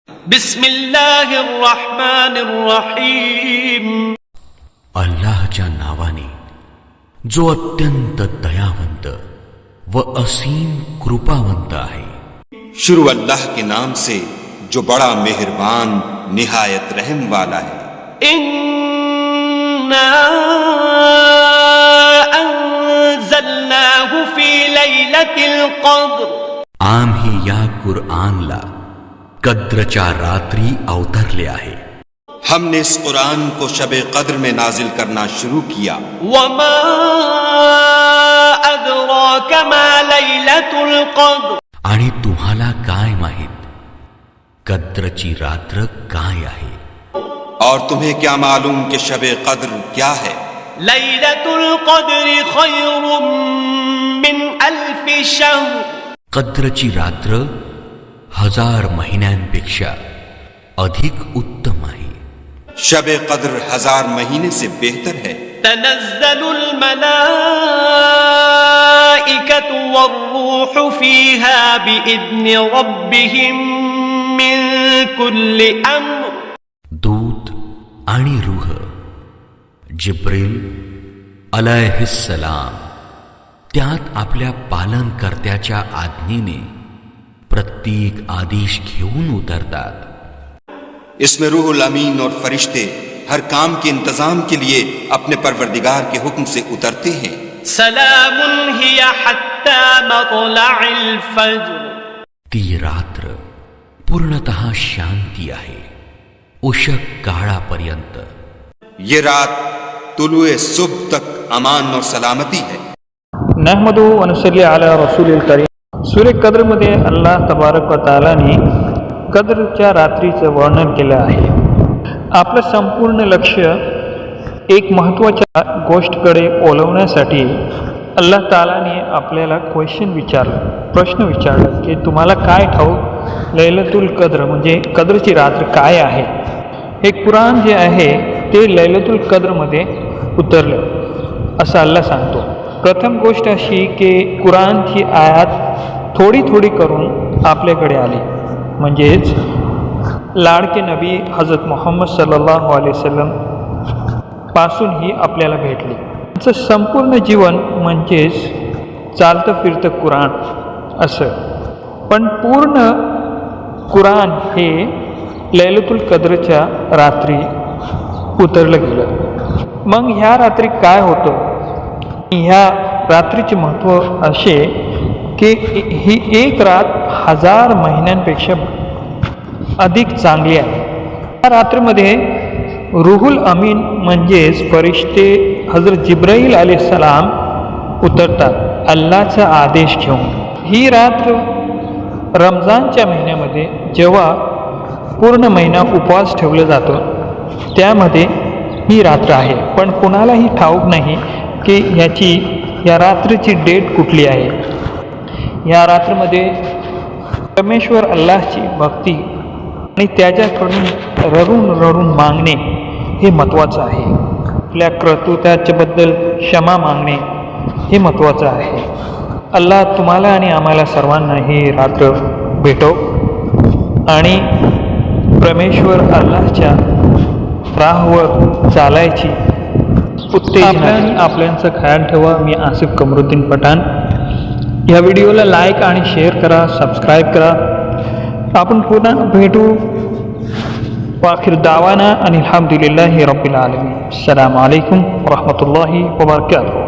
بسم الله الرحمن الرحيم. अल्लाहच्या नावाने जो अत्यंत दयावंत व असीम कृपावंत आहे. शुरू अल्लाह के नाम से जो बड़ा मेहरबान निहायत रहम वाला है. इन्ना अंज़लनाहु फी लैलतिल क़द्र. आम्ही या कुरआनला कद्रच्या रात्री अवतरले आहे. हमने इस कुरान को शब कद्र में नाजिल करना शुरू किया. वमा अदराक मा लैलतुल क़द्र. आणि तुम्हाला काय माहित कद्रची रात्र काय आहे. और तुम्हें क्या मालूम कि शब कद्र क्या है. लैलतुल क़द्र खैरुम मिन अल्फ शहर. कद्रची रात्र 1000 महिन्यांपेक्षा अधिक उत्तम आहे. शब कद्र 1000 महीने से बेहतर है. तनज़्ज़लुल मलाइकतु वर्रूहु फीहा बिइज़्नि रब्बिहिम मिन कुल्लि अम्र. दूत आणि रूह जिब्रील अलैहिस्सलाम त्यात आपल्या पालनकर्त्याच्या आज्ञेने प्रत्येक आदेश घेऊन उतरतात. इसमें रूहुल अमीन और फरिश्ते हर काम के इंतजाम के लिए अपने परवरदिगार के हुक्म से उतरते हैं. सलामुन हिया हत्ता मत्लअल फज्र. ती रात्र पूर्णतः शांती आहे उशक काळापर्यंत. ये रात तुलुए सुबह तक अमान और सलामती है. नहमदु व नसल्ली अला रसूलिल करीम. सूर्य कद्रमध्ये अल्लाह तबारक व तालाने कद्रच्या रात्रीचं वर्णन केलं आहे. आपलं संपूर्ण लक्ष एक महत्त्वाच्या गोष्टीकडे ओलवण्यासाठी अल्लाह तालाने आपल्याला प्रश्न विचारला की तुम्हाला काय ठाऊक लैलतुल कद्र म्हणजे कद्रची रात्र काय आहे. हे कुराण जे आहे ते लैलतुल कद्रमध्ये उतरलं असं अल्लाह सांगतो. प्रथम गोष्ट अशी की कुराणची आयात थोडी थोडी करून आपल्याकडे आली म्हणजेच लाडके नबी हजरत मुहम्मद सल्लल्लाहु अलैहि वसल्लम पासून ही आपल्याला भेटली. त्यांचं संपूर्ण जीवन म्हणजेच चालतं फिरतं कुराण असं. पण पूर्ण कुराण हे लैलतुल कद्रच्या रात्री उतरलं गेलं. मग ह्या रात्री काय होतं. ह्या रात्रीचे महत्त्व असे की ही एक रात 1000 महिन्यांपेक्षा अधिक चांगली आहे. या रात्रीमध्ये रूहुल अमीन म्हणजेच फरिश्ते हजरत जिब्राईल अलैहिस्सलाम उतरतात अल्लाहचा आदेश घेऊन. ही रात्र रमजानच्या महिन्यामध्ये जेव्हा पूर्ण महिना उपवास ठेवला जातो त्यामध्ये ही रात्र आहे. पण कुणालाही ठाऊक नाही की या रात्रीची डेट कुठली आहे. या रात्रीमध्ये परमेश्वर अल्लाहची भक्ती आणि त्याच्याकडून रडून मागणे हे महत्त्वाचं आहे. आपल्या कर्तृत्वाच्याबद्दल क्षमा मागणे हे महत्त्वाचं आहे. अल्लाह तुम्हाला आणि आम्हाला सर्वांना ही रात्र भेटो आणि परमेश्वर अल्लाहच्या राहावर चालायची आपल्यांचं ख्याल ठेवा. मी आसिफ कमरुद्दीन पठाण. या व्हिडिओला लाईक आणि शेअर करा, सबस्क्राईब करा. आपण पुन्हा भेटू. वाखिर दावाना आणि अल्हम्दुलिल्लाहि रब्बिल आलमीन. अस्सलामु अलैकुम व रहमतुल्लाहि व बरकातुहू.